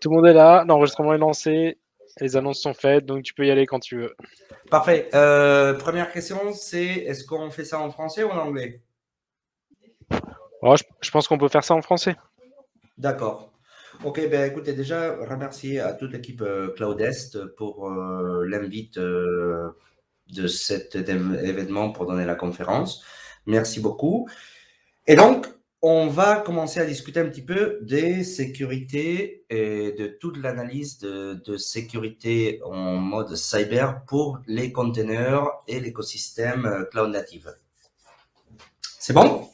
Tout le monde est là, l'enregistrement est lancé, les annonces sont faites, donc tu peux y aller quand tu veux. Parfait. Première question, c'est est-ce qu'on fait ça en français ou en anglais? Oh, je pense qu'on peut faire ça en français. D'accord. Ok, ben écoutez, déjà, remercier à toute l'équipe Cloudest pour l'invite de cet événement pour donner la conférence. Merci beaucoup. Et donc, on va commencer à discuter un petit peu des sécurités et de toute l'analyse de sécurité en mode cyber pour les containers et l'écosystème cloud native. C'est bon?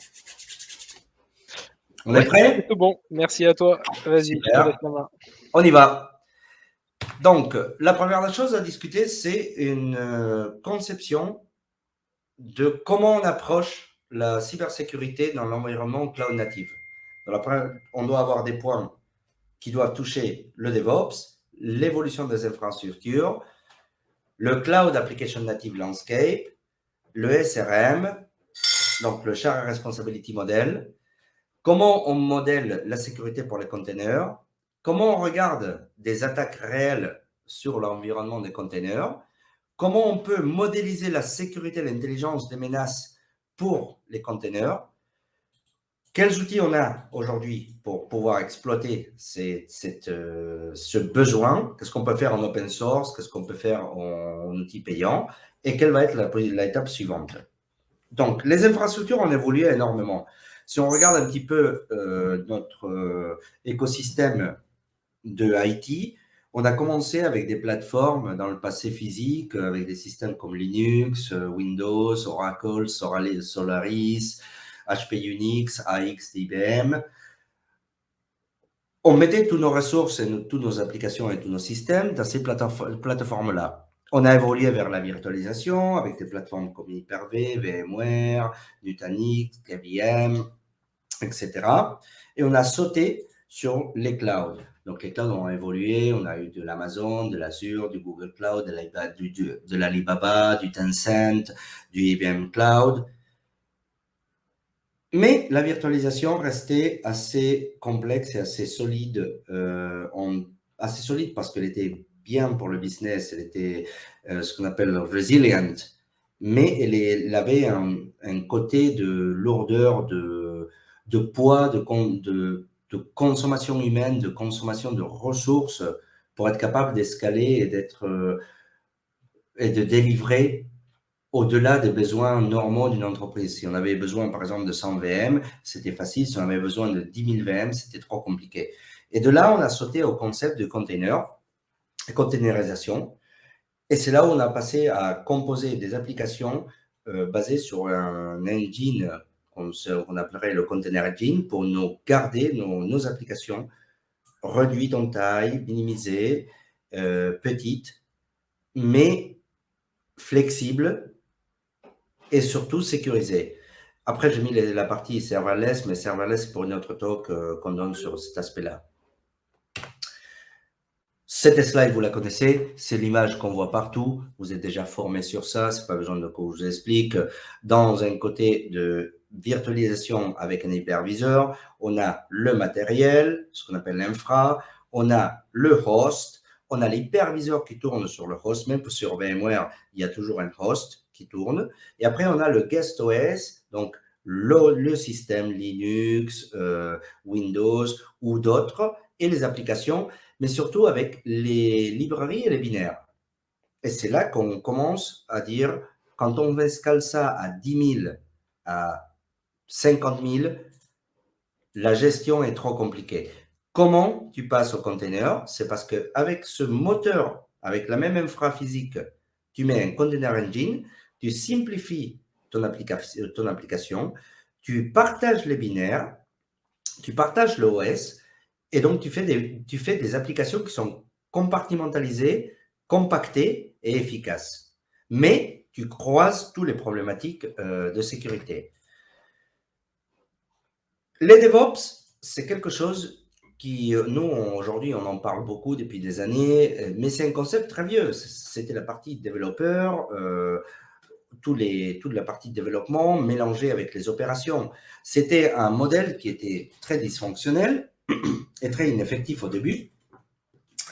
On est Ouais, c'est prêt? tout bon. Merci à toi. Vas-y, je te laisse Super. la main. On y va. Donc, la première chose à discuter, c'est une conception de comment on approche la cybersécurité dans l'environnement cloud native. On doit avoir des points qui doivent toucher le DevOps, l'évolution des infrastructures, le Cloud Application Native Landscape, le SRM, donc le Share Responsibility Model, comment on modèle la sécurité pour les containers, comment on regarde des attaques réelles sur l'environnement des containers, comment on peut modéliser la sécurité et l'intelligence des menaces pour les containers, quels outils on a aujourd'hui pour pouvoir exploiter ce besoin, qu'est-ce qu'on peut faire en open source, qu'est-ce qu'on peut faire en outil payant, et quelle va être l'étape suivante. Donc, les infrastructures ont évolué énormément. Si on regarde un petit peu notre écosystème de IT, on a commencé avec des plateformes dans le passé physique, avec des systèmes comme Linux, Windows, Oracle, Solaris, HP Unix, AX d'IBM. On mettait toutes nos ressources et toutes nos applications et tous nos systèmes dans ces plateformes-là. On a évolué vers la virtualisation avec des plateformes comme Hyper-V, VMware, Nutanix, KVM, etc. Et on a sauté sur les clouds. Donc les clouds ont évolué, on a eu de l'Amazon, de l'Azure, du Google Cloud, de l'Alibaba, du Tencent, du IBM Cloud. Mais la virtualisation restait assez complexe et assez solide, assez solide parce qu'elle était bien pour le business, elle était ce qu'on appelle resilient, mais elle avait un côté de lourdeur, de poids, de consommation humaine, de consommation de ressources pour être capable d'escaler et de délivrer au-delà des besoins normaux d'une entreprise. Si on avait besoin, par exemple, de 100 VM, c'était facile. Si on avait besoin de 10 000 VM, c'était trop compliqué. Et de là, on a sauté au concept de container, containerisation. Et c'est là où on a passé à composer des applications basées sur un engine qu'on appellerait le Container Engine pour nous garder nos applications réduites en taille, minimisées, petites, mais flexibles et surtout sécurisées. Après, j'ai mis la partie serverless, mais serverless pour une autre talk qu'on donne sur cet aspect-là. Cette slide, vous la connaissez, c'est l'image qu'on voit partout. Vous êtes déjà formé sur ça, c'est pas besoin que je vous explique. Dans un côté de virtualisation avec un hyperviseur, on a le matériel, ce qu'on appelle l'infra, on a le host, on a l'hyperviseur qui tourne sur le host, même sur VMware, il y a toujours un host qui tourne. Et après, on a le guest OS, donc le système Linux, Windows ou d'autres, et les applications, mais surtout avec les librairies et les binaires. Et c'est là qu'on commence à dire, quand on escale ça à 10 000, à 50 000, la gestion est trop compliquée. Comment tu passes au container? C'est parce qu'avec ce moteur, avec la même infra physique, tu mets un container engine, tu simplifies ton application, tu partages les binaires, tu partages l'OS, et donc tu fais des applications qui sont compartimentalisées, compactées et efficaces. Mais tu croises toutes les problématiques de sécurité. Les DevOps, c'est quelque chose qui, nous, aujourd'hui, on en parle beaucoup depuis des années, mais c'est un concept très vieux. C'était la partie développeur, toute la partie de développement mélangée avec les opérations. C'était un modèle qui était très dysfonctionnel et très ineffectif au début.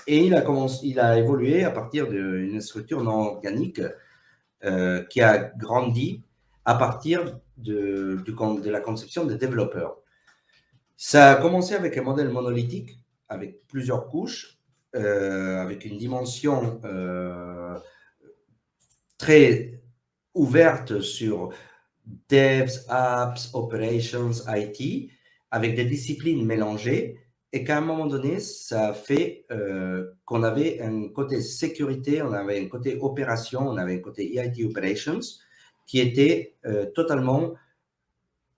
Et il a évolué à partir d'une structure non organique qui a grandi à partir de la conception des développeurs. Ça a commencé avec un modèle monolithique, avec plusieurs couches, avec une dimension très ouverte sur devs, apps, operations, IT, avec des disciplines mélangées, et qu'à un moment donné, ça a fait qu'on avait un côté sécurité, on avait un côté opération, on avait un côté IT operations, qui était totalement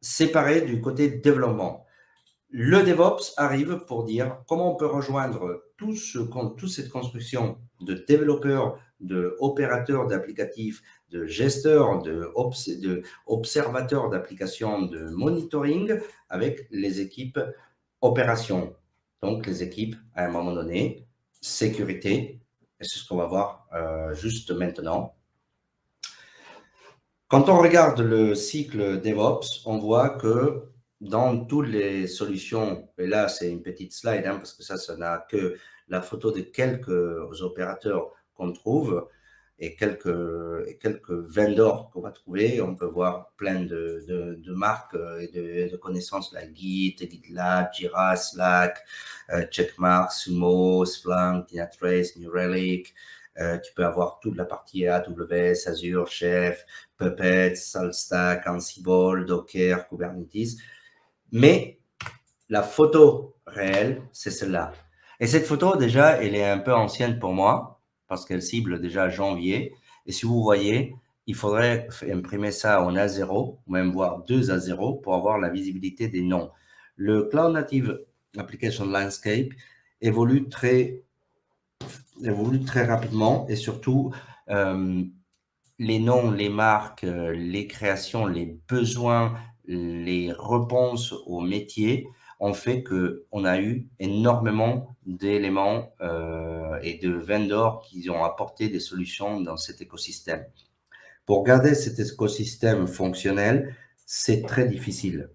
séparé du côté développement. Le DevOps arrive pour dire comment on peut rejoindre toute cette construction de développeurs, d'opérateurs d'applicatifs, de gesteurs, d'observateurs d'applications, de monitoring avec les équipes opérations. Donc, les équipes, à un moment donné, sécurité, et c'est ce qu'on va voir juste maintenant. Quand on regarde le cycle DevOps, on voit que dans toutes les solutions, et là c'est une petite slide parce que ça n'a que la photo de quelques opérateurs qu'on trouve et quelques vendors qu'on va trouver. On peut voir plein de marques et de connaissances like Git, GitLab, Jira, Slack, Checkmark, Sumo, Splunk, Dynatrace, New Relic. Tu peux avoir toute la partie AWS, Azure, Chef, Puppet, SaltStack, Ansible, Docker, Kubernetes. Mais la photo réelle, c'est celle-là. Et cette photo, déjà, elle est un peu ancienne pour moi parce qu'elle cible déjà janvier. Et si vous voyez, il faudrait imprimer ça en A0 ou même voir 2 A0 pour avoir la visibilité des noms. Le Cloud Native Application Landscape évolue très rapidement et surtout les noms, les marques, les créations, les besoins, les réponses aux métiers ont fait qu'on a eu énormément d'éléments et de vendors qui ont apporté des solutions dans cet écosystème. Pour garder cet écosystème fonctionnel, c'est très difficile.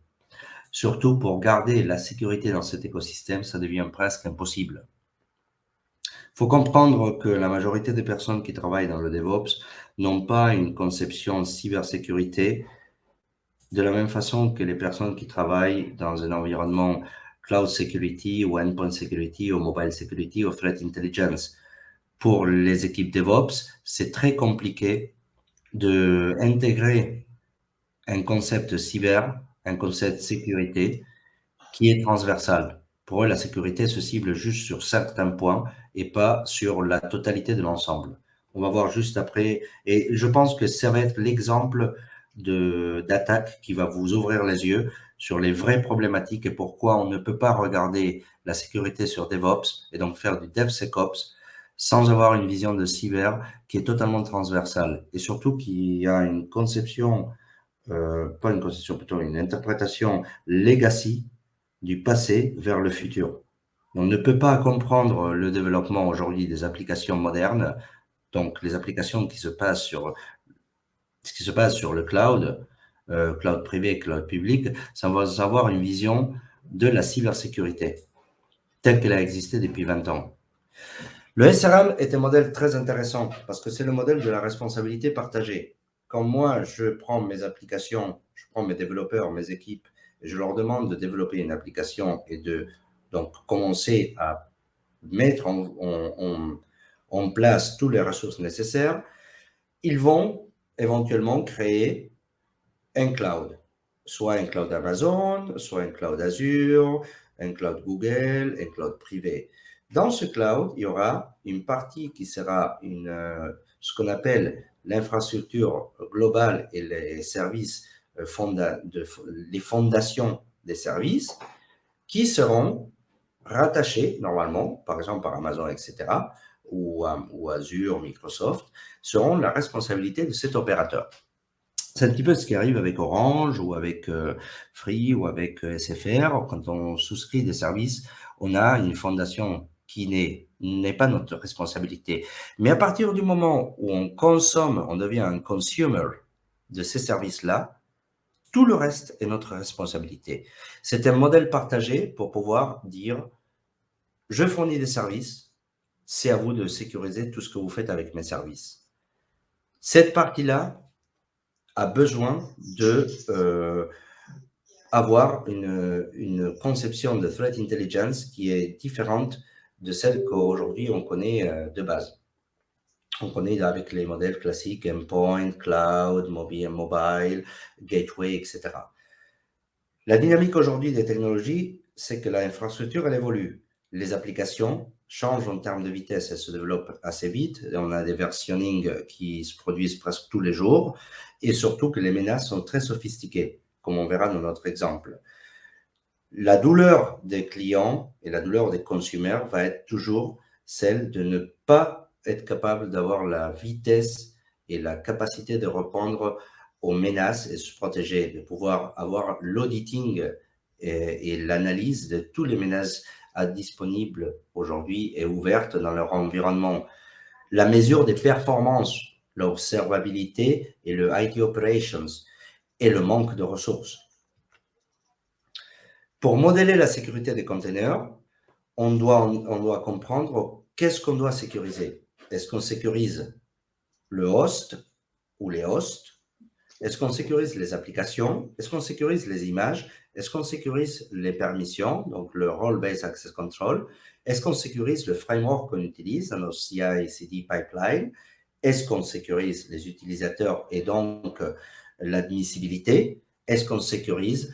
Surtout pour garder la sécurité dans cet écosystème, ça devient presque impossible. Il faut comprendre que la majorité des personnes qui travaillent dans le DevOps n'ont pas une conception cybersécurité de la même façon que les personnes qui travaillent dans un environnement cloud security ou endpoint security ou mobile security ou threat intelligence. Pour les équipes DevOps, c'est très compliqué d'intégrer un concept cyber, un concept sécurité qui est transversal. Pour eux, la sécurité se cible juste sur certains points et pas sur la totalité de l'ensemble. On va voir juste après. Et je pense que ça va être l'exemple d'attaque qui va vous ouvrir les yeux sur les vraies problématiques et pourquoi on ne peut pas regarder la sécurité sur DevOps et donc faire du DevSecOps sans avoir une vision de cyber qui est totalement transversale et surtout qui a une conception, pas une conception, plutôt une interprétation legacy du passé vers le futur. On ne peut pas comprendre le développement aujourd'hui des applications modernes, donc les applications qui se passent sur le cloud, cloud privé, cloud public, sans avoir une vision de la cybersécurité telle qu'elle a existé depuis 20 ans. Le SRM est un modèle très intéressant parce que c'est le modèle de la responsabilité partagée. Quand moi, je prends mes applications, je prends mes développeurs, mes équipes, et je leur demande de développer une application et de donc commencer à mettre en place toutes les ressources nécessaires, ils vont éventuellement créer un cloud, soit un cloud Amazon, soit un cloud Azure, un cloud Google, un cloud privé. Dans ce cloud, il y aura une partie qui sera ce qu'on appelle l'infrastructure globale et les services, les fondations des services, qui seront rattachés normalement, par exemple par Amazon, etc., ou Azure, Microsoft, seront la responsabilité de cet opérateur. C'est un petit peu ce qui arrive avec Orange ou avec Free ou avec SFR. Quand on souscrit des services, on a une fondation qui n'est pas notre responsabilité. Mais à partir du moment où on consomme, on devient un consumer de ces services-là, tout le reste est notre responsabilité. C'est un modèle partagé pour pouvoir dire, je fournis des services, c'est à vous de sécuriser tout ce que vous faites avec mes services. Cette partie-là a besoin de avoir une conception de threat intelligence qui est différente de celle qu'aujourd'hui on connaît de base. On connaît avec les modèles classiques endpoint, cloud, mobile, gateway, etc. La dynamique aujourd'hui des technologies, c'est que l'infrastructure, elle évolue. Les applications changent en termes de vitesse, elles se développent assez vite. On a des versionning qui se produisent presque tous les jours et surtout que les menaces sont très sophistiquées, comme on verra dans notre exemple. La douleur des clients et la douleur des consommateurs va être toujours celle de ne pas être capable d'avoir la vitesse et la capacité de répondre aux menaces et se protéger, de pouvoir avoir l'auditing et l'analyse de toutes les menaces disponibles aujourd'hui et ouvertes dans leur environnement. La mesure des performances, l'observabilité et le IT operations et le manque de ressources. Pour modéler la sécurité des containers, on doit comprendre qu'est-ce qu'on doit sécuriser. Est-ce qu'on sécurise le host ou les hosts? Est-ce qu'on sécurise les applications? Est-ce qu'on sécurise les images? Est-ce qu'on sécurise les permissions, donc le Role-Based Access Control? Est-ce qu'on sécurise le framework qu'on utilise dans nos CI/CD pipeline? Est-ce qu'on sécurise les utilisateurs et donc l'admissibilité? Est-ce qu'on sécurise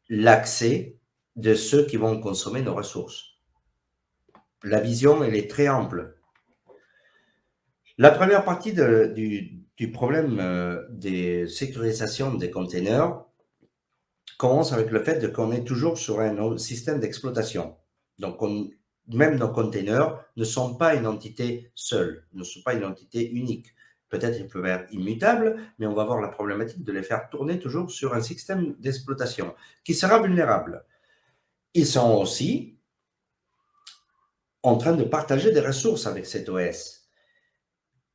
l'accès de ceux qui vont consommer nos ressources? La vision, elle est très ample. La première partie du problème des sécurisations des containers commence avec le fait qu'on est toujours sur un système d'exploitation. Donc, même nos containers ne sont pas une entité seule, ne sont pas une entité unique. Peut-être qu'ils peuvent être immutables, mais on va avoir la problématique de les faire tourner toujours sur un système d'exploitation qui sera vulnérable. Ils sont aussi en train de partager des ressources avec cet OS.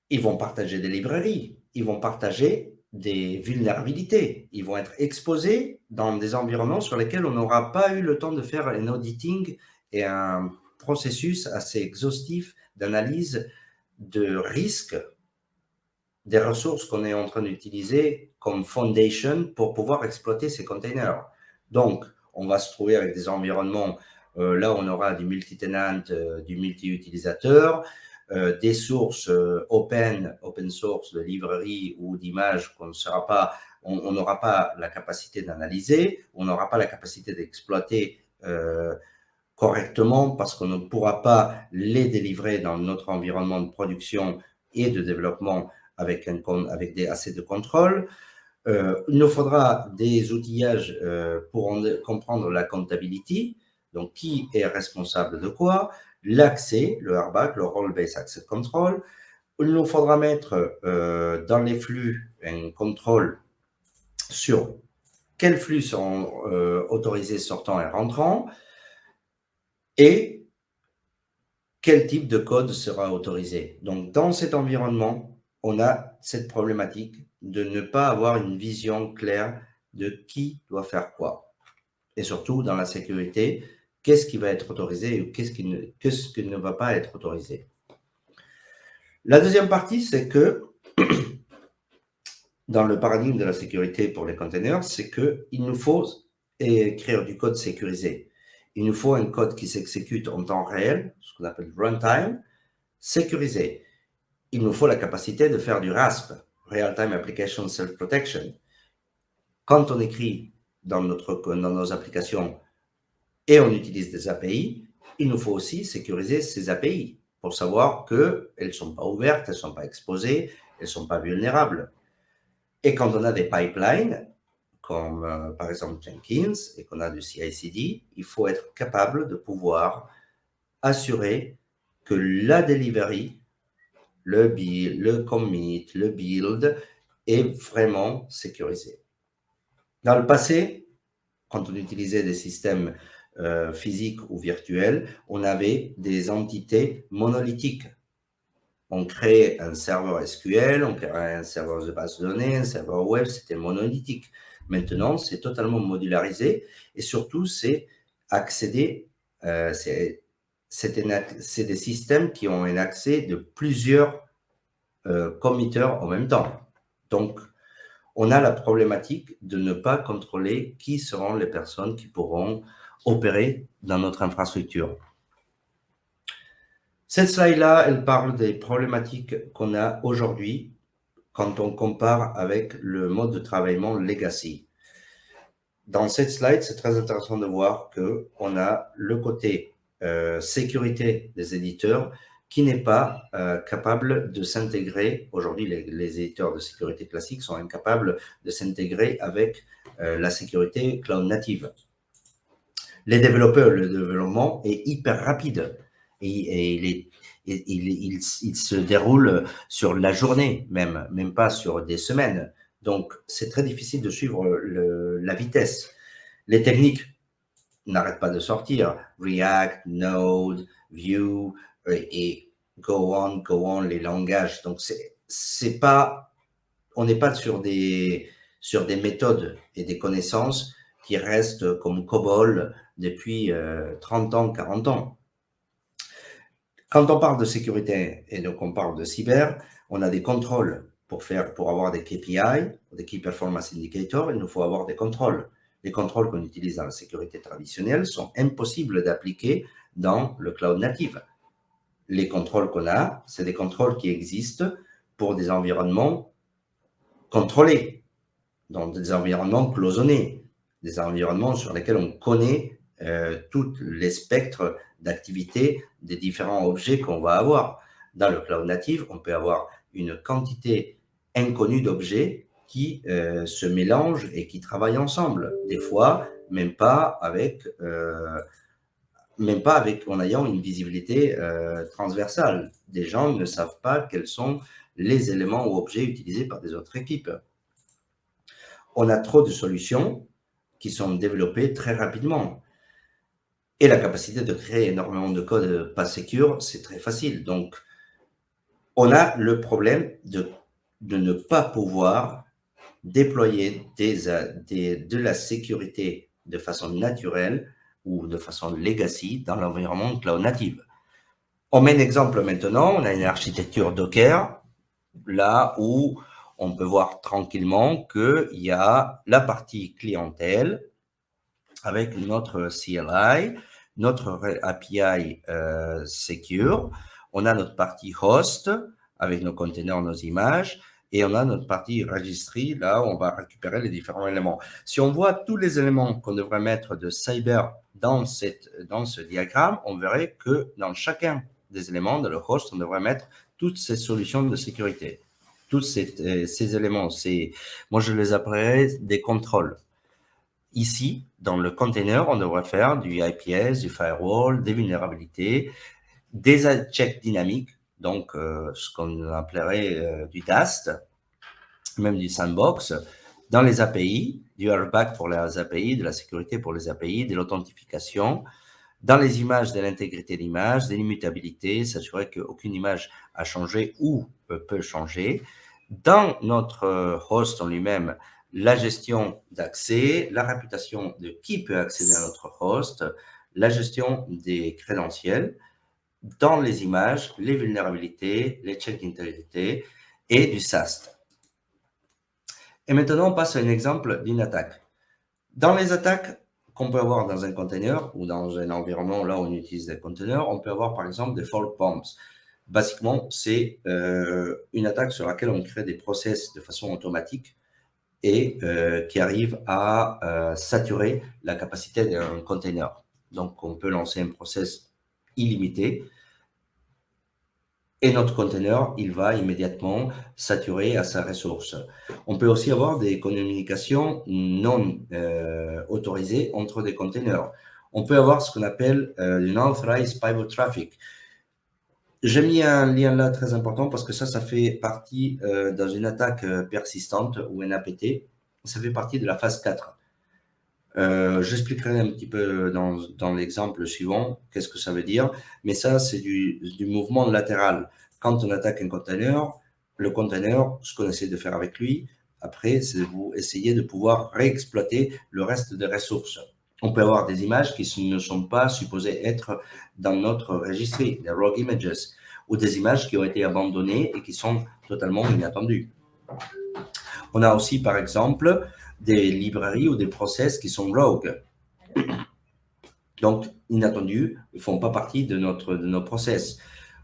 Ils vont partager des librairies, ils vont partager des vulnérabilités, ils vont être exposés dans des environnements sur lesquels on n'aura pas eu le temps de faire un auditing et un processus assez exhaustif d'analyse de risque des ressources qu'on est en train d'utiliser comme foundation pour pouvoir exploiter ces containers. Donc, on va se trouver avec des environnements, là on aura du multi-tenant, du multi-utilisateur, des sources open source de librairies ou d'images qu'on ne sera pas, on n'aura pas la capacité d'analyser, on n'aura pas la capacité d'exploiter correctement parce qu'on ne pourra pas les délivrer dans notre environnement de production et de développement avec assez de contrôle. Il nous faudra des outillages pour comprendre la comptabilité, donc qui est responsable de quoi, l'accès, le RBAC, le Role-Based Access Control. Il nous faudra mettre dans les flux un contrôle sur quels flux sont autorisés sortant et rentrant et quel type de code sera autorisé. Donc, dans cet environnement, on a cette problématique de ne pas avoir une vision claire de qui doit faire quoi. Et surtout, dans la sécurité, qu'est-ce qui va être autorisé ou qu'est-ce qui ne va pas être autorisé. La deuxième partie, c'est que dans le paradigme de la sécurité pour les containers, c'est qu'il nous faut écrire du code sécurisé. Il nous faut un code qui s'exécute en temps réel, ce qu'on appelle runtime, sécurisé. Il nous faut la capacité de faire du RASP, Real-Time Application Self-Protection. Quand on écrit dans nos applications et on utilise des API, il nous faut aussi sécuriser ces API pour savoir qu'elles ne sont pas ouvertes, elles ne sont pas exposées, elles ne sont pas vulnérables. Et quand on a des pipelines, comme par exemple Jenkins, et qu'on a du CI/CD, il faut être capable de pouvoir assurer que la delivery, le build, le commit, le build est vraiment sécurisé. Dans le passé, quand on utilisait des systèmes physiques ou virtuels, on avait des entités monolithiques. On crée un serveur SQL, on crée un serveur de base de données, un serveur web, c'était monolithique. Maintenant, c'est totalement modularisé et surtout, c'est accéder, c'est c'est des systèmes qui ont un accès de plusieurs committeurs en même temps. Donc, on a la problématique de ne pas contrôler qui seront les personnes qui pourront opérer dans notre infrastructure. Cette slide-là, elle parle des problématiques qu'on a aujourd'hui quand on compare avec le mode de travaillement legacy. Dans cette slide, c'est très intéressant de voir qu'on a le côté sécurité des éditeurs qui n'est pas capable de s'intégrer. Aujourd'hui, les éditeurs de sécurité classiques sont incapables de s'intégrer avec la sécurité cloud native. Les développeurs, le développement est hyper rapide et il se déroule sur la journée même pas sur des semaines. Donc, c'est très difficile de suivre la vitesse. Les techniques n'arrêtent pas de sortir. React, Node, Vue et go on, les langages. Donc, c'est pas, on n'est pas sur des méthodes et des connaissances qui restent comme COBOL depuis 30 ans, 40 ans. Quand on parle de sécurité et donc on parle de cyber, on a des contrôles pour avoir des KPI, des Key Performance Indicators, il nous faut avoir des contrôles. Les contrôles qu'on utilise dans la sécurité traditionnelle sont impossibles d'appliquer dans le cloud native. Les contrôles qu'on a, c'est des contrôles qui existent pour des environnements contrôlés, dans des environnements cloisonnés, des environnements sur lesquels on connaît tous les spectres d'activité des différents objets qu'on va avoir. Dans le cloud native, on peut avoir une quantité inconnue d'objets qui se mélangent et qui travaillent ensemble. Des fois, même pas en ayant une visibilité transversale. Des gens ne savent pas quels sont les éléments ou objets utilisés par des autres équipes. On a trop de solutions qui sont développées très rapidement. Et la capacité de créer énormément de code pas secure, c'est très facile. Donc, on a le problème de ne pas pouvoir déployer de la sécurité de façon naturelle ou de façon legacy dans l'environnement cloud native. On met un exemple maintenant, on a une architecture Docker, là où on peut voir tranquillement qu'il y a la partie clientèle avec notre CLI, notre API secure, on a notre partie host avec nos containers, nos images, et on a notre partie registry, là où on va récupérer les différents éléments. Si on voit tous les éléments qu'on devrait mettre de cyber dans ce diagramme, on verrait que dans chacun des éléments de le host, on devrait mettre toutes ces solutions de sécurité. Tous ces éléments, moi je les appellerais des contrôles. Ici, dans le container, on devrait faire du IPS, du firewall, des vulnérabilités, des checks dynamiques, donc ce qu'on appellerait du DAST, même du sandbox, dans les API, du airbag pour les API, de la sécurité pour les API, de l'authentification, dans les images, de l'intégrité d'image, de l'immutabilité, s'assurer qu'aucune image a changé ou peut changer. Dans notre host en lui-même, la gestion d'accès, la réputation de qui peut accéder à notre host, la gestion des crédentiels, dans les images, les vulnérabilités, les checks d'intégrité et du SAST. Et maintenant, on passe à un exemple d'une attaque. Dans les attaques qu'on peut avoir dans un container ou dans un environnement là où on utilise des containers, on peut avoir par exemple des fault bombs. Basiquement, c'est une attaque sur laquelle on crée des process de façon automatique et qui arrive à saturer la capacité d'un container. Donc, on peut lancer un process illimité et notre container, il va immédiatement saturer à sa ressource. On peut aussi avoir des communications non autorisées entre des containers. On peut avoir ce qu'on appelle l'unauthorized pivot traffic. J'ai mis un lien là très important parce que ça fait partie dans une attaque persistante ou un APT, ça fait partie de la phase 4. J'expliquerai un petit peu dans l'exemple suivant qu'est-ce que ça veut dire, mais ça c'est du mouvement latéral. Quand on attaque un container, le container, ce qu'on essaie de faire avec lui, après c'est de vous essayer de pouvoir réexploiter le reste des ressources. On peut avoir des images qui ne sont pas supposées être dans notre registry, des rogue images, ou des images qui ont été abandonnées et qui sont totalement inattendues. On a aussi, par exemple, des librairies ou des process qui sont rogue. Donc, inattendus, ils ne font pas partie de nos process.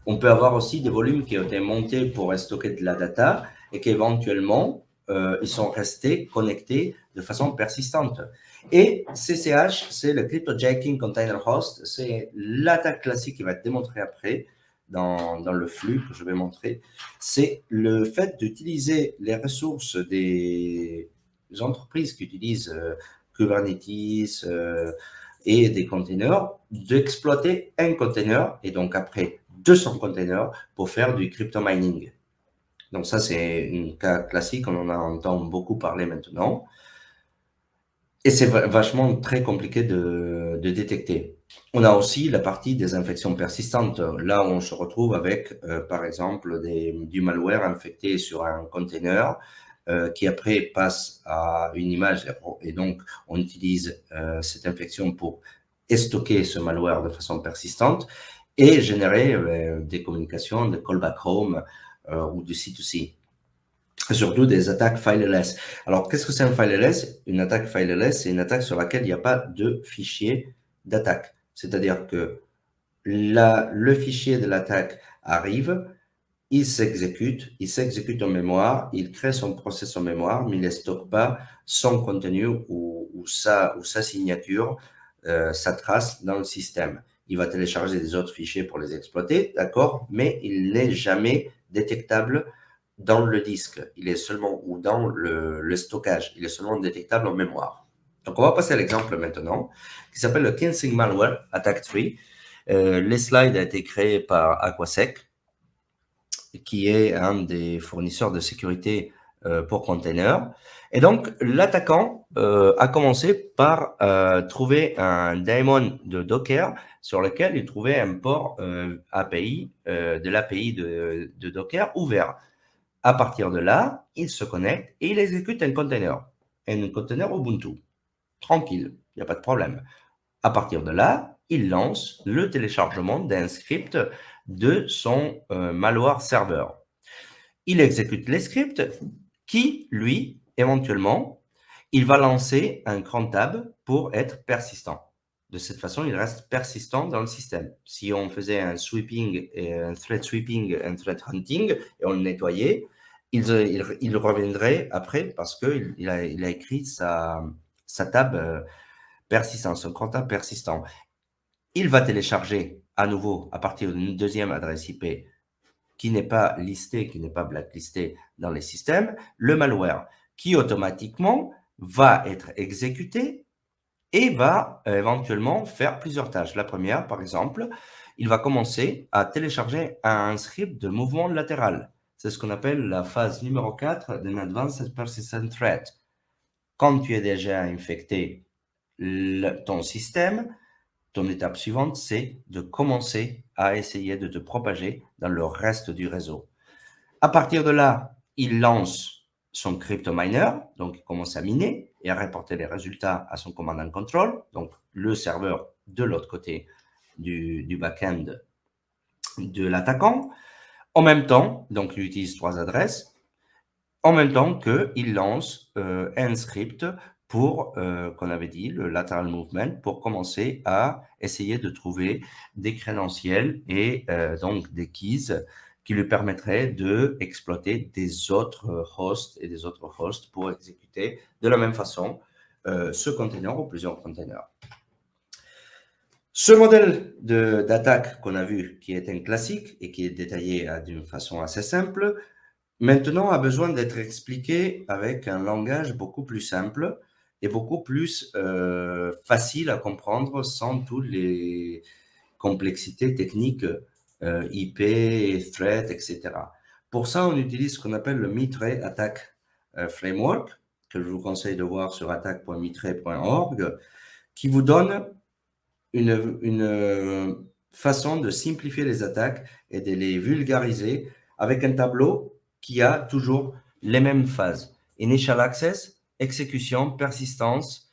On peut avoir aussi des volumes qui ont été montés pour stocker de la data et qu'éventuellement, ils sont restés connectés de façon persistante. Et CCH, c'est le Cryptojacking Container Host, c'est l'attaque classique qui va être démontrée après dans le flux que je vais montrer. C'est le fait d'utiliser les ressources des entreprises qui utilisent Kubernetes, et des containers, d'exploiter un container et donc après 200 containers pour faire du crypto mining. Donc ça, c'est un cas classique, on en entend beaucoup parler maintenant. Et c'est vachement très compliqué de détecter. On a aussi la partie des infections persistantes. Là où on se retrouve avec, par exemple, du malware infecté sur un container qui après passe à une image et donc on utilise cette infection pour stocker ce malware de façon persistante et générer des communications, de callback home ou du C2C. Surtout des attaques fileless. Alors, qu'est-ce que c'est un fileless? Une attaque fileless, c'est une attaque sur laquelle il n'y a pas de fichier d'attaque. C'est-à-dire que le fichier de l'attaque arrive, il s'exécute en mémoire, il crée son process en mémoire, mais il ne stocke pas son contenu ou sa signature, sa trace dans le système. Il va télécharger des autres fichiers pour les exploiter, d'accord, mais il n'est jamais détectable dans le disque, il est seulement, ou dans le stockage, il est seulement détectable en mémoire. Donc, on va passer à l'exemple maintenant, qui s'appelle le Kensing Malware Attack 3. Les slides ont été créés par Aquasec, qui est un des fournisseurs de sécurité pour containers. Et donc, l'attaquant a commencé par trouver un daemon de Docker sur lequel il trouvait un port API, de l'API de Docker ouvert. À partir de là, il se connecte et il exécute un container Ubuntu. Tranquille, il n'y a pas de problème. À partir de là, il lance le téléchargement d'un script de son malware serveur. Il exécute les scripts qui, lui, éventuellement, il va lancer un cran tab pour être persistant. De cette façon, il reste persistant dans le système. Si on faisait un sweeping, un thread sweeping, un thread hunting, et on le nettoyait, il reviendrait après parce qu'il a écrit sa tab persistant, son cran tab persistant. Il va télécharger à nouveau à partir d'une deuxième adresse IP qui n'est pas listée, qui n'est pas blacklistée dans les systèmes, le malware qui automatiquement va être exécuté et va éventuellement faire plusieurs tâches. La première, par exemple, il va commencer à télécharger un script de mouvement latéral. C'est ce qu'on appelle la phase numéro 4 d'un Advanced Persistent Threat. Quand tu es déjà infecté ton système, ton étape suivante, c'est de commencer à essayer de te propager dans le reste du réseau. À partir de là, il lance son crypto miner, donc il commence à miner et à reporter les résultats à son command and control, donc le serveur de l'autre côté du back-end de l'attaquant. En même temps, donc il utilise 3 adresses, en même temps qu'il lance un script pour, qu'on avait dit, le lateral movement, pour commencer à essayer de trouver des crédentiels et donc des keys qui lui permettraient d'exploiter des autres hosts et des autres hosts pour exécuter de la même façon ce container ou plusieurs containers. Ce modèle d'attaque qu'on a vu, qui est un classique et qui est détaillé d'une façon assez simple, maintenant a besoin d'être expliqué avec un langage beaucoup plus simple et beaucoup plus facile à comprendre sans toutes les complexités techniques IP, threat, etc. Pour ça, on utilise ce qu'on appelle le Mitre Attack Framework, que je vous conseille de voir sur attack.mitre.org, qui vous donne une façon de simplifier les attaques et de les vulgariser avec un tableau qui a toujours les mêmes phases. Initial access, exécution, persistance,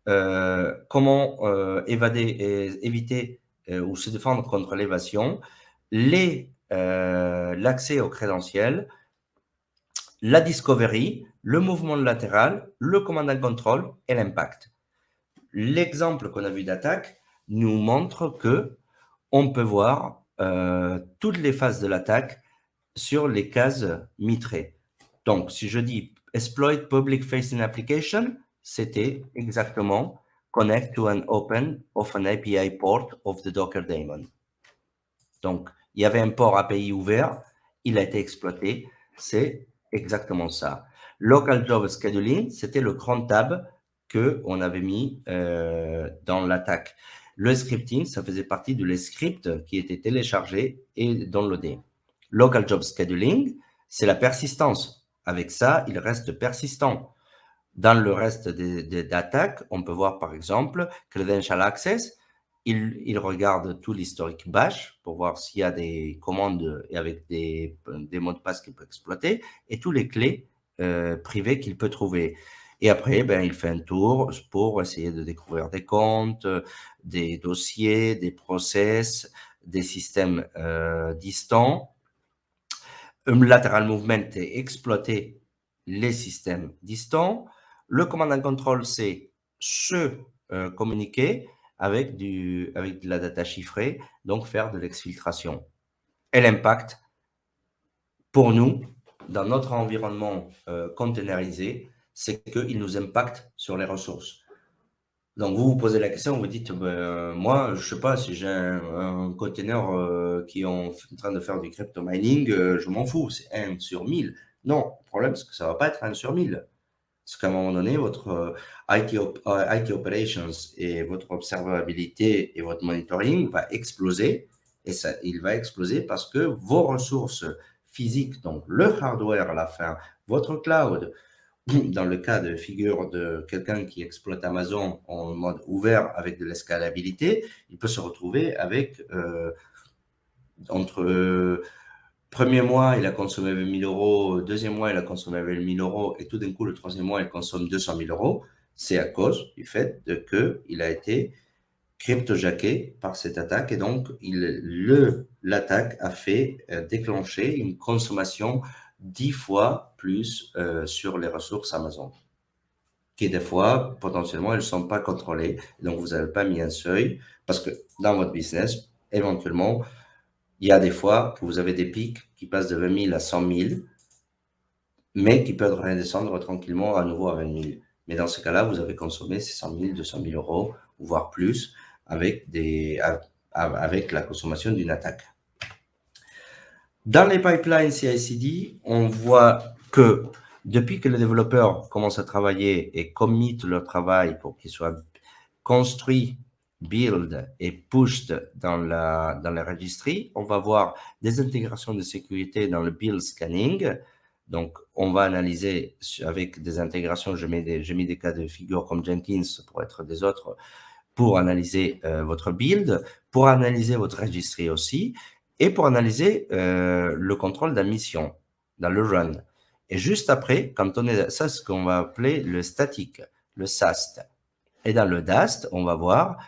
comment évader et éviter ou se défendre contre l'évasion, l'accès aux crédentiels, la discovery, le mouvement latéral, le command and control et l'impact. L'exemple qu'on a vu d'attaque nous montre que on peut voir toutes les phases de l'attaque sur les cases mitrées. Donc, si je dis exploit public facing application, c'était exactement connect to an open of an API port of the Docker daemon. Donc, il y avait un port API ouvert, il a été exploité, c'est exactement ça. Local Job Scheduling, c'était le cron tab qu'on avait mis dans l'attaque. Le scripting, ça faisait partie de les scripts qui étaient téléchargés et downloadés. Local Job Scheduling, c'est la persistance. Avec ça, il reste persistant. Dans le reste des attaques, on peut voir par exemple Credential Access, il regarde tout l'historique bash pour voir s'il y a des commandes avec des mots de passe qu'il peut exploiter et tous les clés privées qu'il peut trouver. Et après, ben, il fait un tour pour essayer de découvrir des comptes, des dossiers, des process, des systèmes distants. Lateral movement est exploiter les systèmes distants. Le command and control, c'est se communiquer avec de la data chiffrée, donc faire de l'exfiltration. Et l'impact, pour nous, dans notre environnement containerisé, c'est qu'il nous impacte sur les ressources. Donc, vous vous posez la question, vous dites, moi, je ne sais pas, si j'ai un container qui est en train de faire du crypto mining, je m'en fous, c'est 1 sur 1000. Non, le problème, c'est que ça ne va pas être 1 sur 1000. Parce qu'à un moment donné, votre IT operations et votre observabilité et votre monitoring va exploser. Et ça, il va exploser parce que vos ressources physiques, donc le hardware à la fin, votre cloud, dans le cas de figure de quelqu'un qui exploite Amazon en mode ouvert avec de l'escalabilité, il peut se retrouver avec entre premier mois, il a consommé 20 000 euros, deuxième mois, il a consommé 20 000 euros, et tout d'un coup, le troisième mois, il consomme 200 000 euros. C'est à cause du fait qu'il a été cryptojacké par cette attaque, et donc l'attaque a fait déclencher une consommation 10 fois plus sur les ressources Amazon, qui des fois, potentiellement, elles ne sont pas contrôlées. Donc, vous n'avez pas mis un seuil, parce que dans votre business, éventuellement, il y a des fois que vous avez des pics qui passent de 20 000 à 100 000, mais qui peuvent redescendre tranquillement à nouveau à 20 000. Mais dans ce cas-là, vous avez consommé ces 100 000, 200 000 euros, voire plus, avec la consommation d'une attaque. Dans les pipelines CI/CD, on voit que depuis que les développeurs commencent à travailler et committent leur travail pour qu'ils soient construits, build et pushed dans la registry, on va voir des intégrations de sécurité dans le build scanning. Donc, on va analyser avec des intégrations, j'ai mis des cas de figure comme Jenkins pour être des autres, pour analyser votre build, pour analyser votre registry aussi, et pour analyser le contrôle d'admission dans le run. Et juste après, quand on est, ça, c'est ce qu'on va appeler le statique, le SAST. Et dans le DAST, on va voir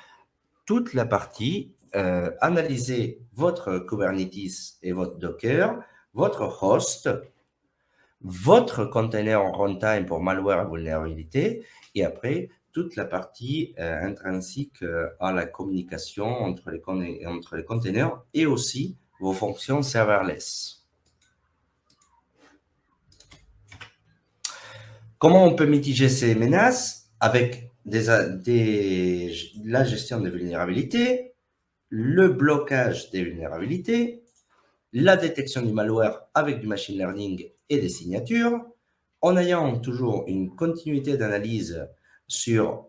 toute la partie analyser votre Kubernetes et votre Docker, votre host, votre container en runtime pour malware et vulnérabilité, et après, toute la partie intrinsique à la communication entre les containers et aussi vos fonctions serverless. Comment on peut mitiger ces menaces? Avec la gestion des vulnérabilités, le blocage des vulnérabilités, la détection du malware avec du machine learning et des signatures, en ayant toujours une continuité d'analyse sur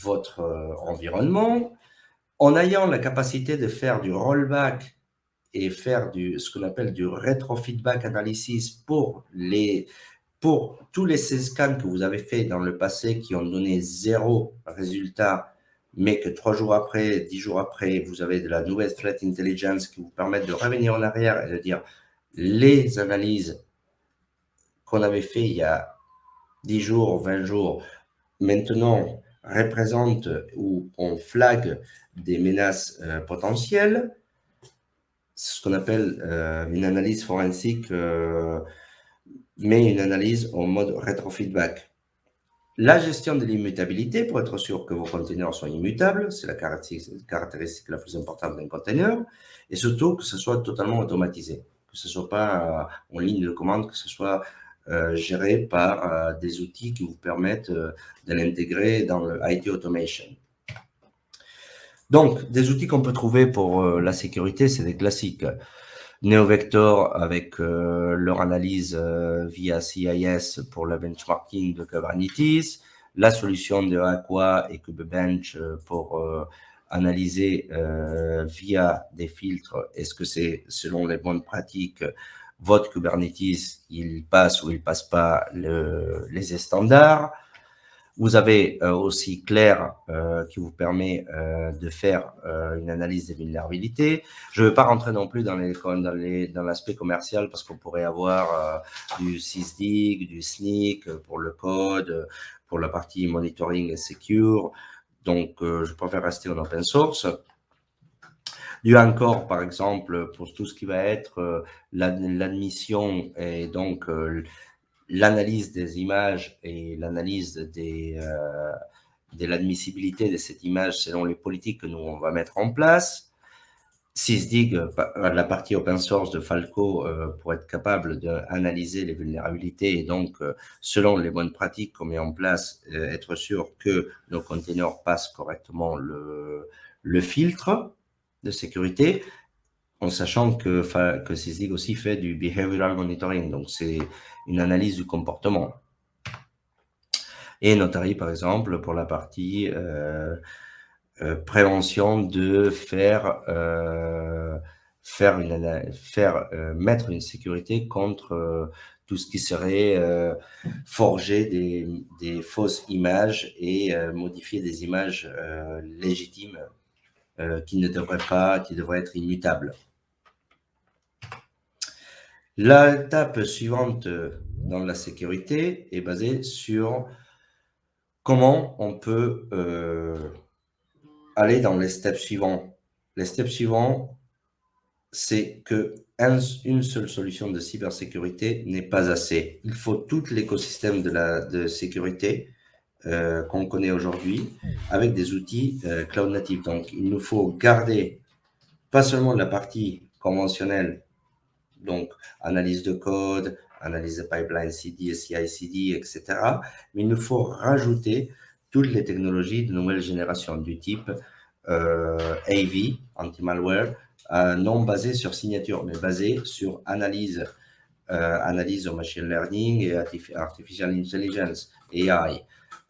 votre environnement, en ayant la capacité de faire du rollback et faire ce qu'on appelle du retrofeedback analysis pour tous les scans que vous avez fait dans le passé qui ont donné 0 résultat, mais que 3 jours après, 10 jours après, vous avez de la nouvelle threat intelligence qui vous permettent de revenir en arrière et de dire les analyses qu'on avait fait il y a 10 jours, 20 jours, maintenant, représente ou on flague des menaces potentielles. C'est ce qu'on appelle une analyse forensique, mais une analyse en mode rétrofeedback. La gestion de l'immutabilité, pour être sûr que vos conteneurs sont immutables, c'est la caractéristique la plus importante d'un conteneur, et surtout que ce soit totalement automatisé, que ce ne soit pas en ligne de commande, que ce soit géré par des outils qui vous permettent de l'intégrer dans le IT Automation. Donc, des outils qu'on peut trouver pour la sécurité, c'est des classiques. NeoVector avec leur analyse via CIS pour le benchmarking de Kubernetes, la solution de Aqua et KubeBench pour analyser via des filtres, est-ce que c'est selon les bonnes pratiques, votre Kubernetes, il passe ou il passe pas les standards. Vous avez aussi Claire qui vous permet de faire une analyse des vulnérabilités. Je ne vais pas rentrer non plus dans l'aspect commercial parce qu'on pourrait avoir du SysDig, du Snyk pour le code, pour la partie monitoring et secure. Donc, je préfère rester en open source. Du Anchor, par exemple, pour tout ce qui va être l'admission et donc l'analyse des images et l'analyse de l'admissibilité de cette image selon les politiques que nous, on va mettre en place. SysDig, la partie open source de Falco, pour être capable d'analyser les vulnérabilités et donc, selon les bonnes pratiques qu'on met en place, être sûr que nos containers passent correctement le filtre de sécurité, en sachant que SysDig aussi fait du behavioral monitoring, donc c'est une analyse du comportement. Et Notary, par exemple, pour la partie prévention de mettre une sécurité contre tout ce qui serait forger des fausses images et modifier des images légitimes qui devraient être immutables. L'étape suivante dans la sécurité est basée sur comment on peut aller dans les steps suivants. Les steps suivants, c'est qu'une seule solution de cybersécurité n'est pas assez. Il faut tout l'écosystème de sécurité qu'on connaît aujourd'hui avec des outils cloud native. Donc, il nous faut garder pas seulement la partie conventionnelle, donc analyse de code, analyse de pipeline CD, CI/CD, etc. Mais il nous faut rajouter toutes les technologies de nouvelle génération du type AV, anti-malware, non basé sur signature, mais basé sur analyse au machine learning et artificial intelligence, AI,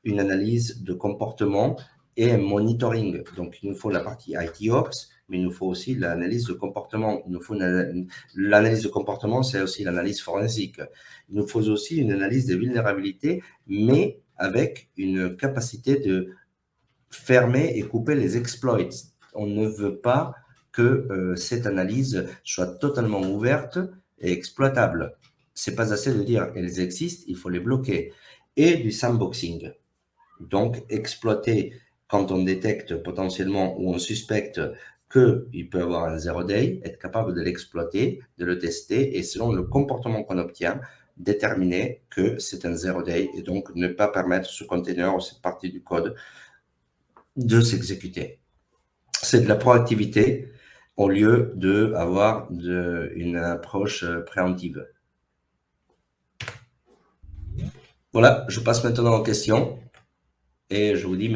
une analyse de comportement et un monitoring. Donc, il nous faut la partie IT Ops, mais il nous faut aussi l'analyse de comportement. Il nous faut l'analyse de comportement, c'est aussi l'analyse forensique. Il nous faut aussi une analyse des vulnérabilités, mais avec une capacité de fermer et couper les exploits. On ne veut pas que cette analyse soit totalement ouverte et exploitable. C'est pas assez de dire elles existent, il faut les bloquer. Et du sandboxing. Donc, exploiter quand on détecte potentiellement ou on suspecte qu'il peut avoir un zero day, être capable de l'exploiter, de le tester et selon le comportement qu'on obtient, déterminer que c'est un zero day et donc ne pas permettre ce container ou cette partie du code de s'exécuter. C'est de la proactivité au lieu d'avoir une approche préemptive. Voilà, je passe maintenant aux questions et je vous dis merci.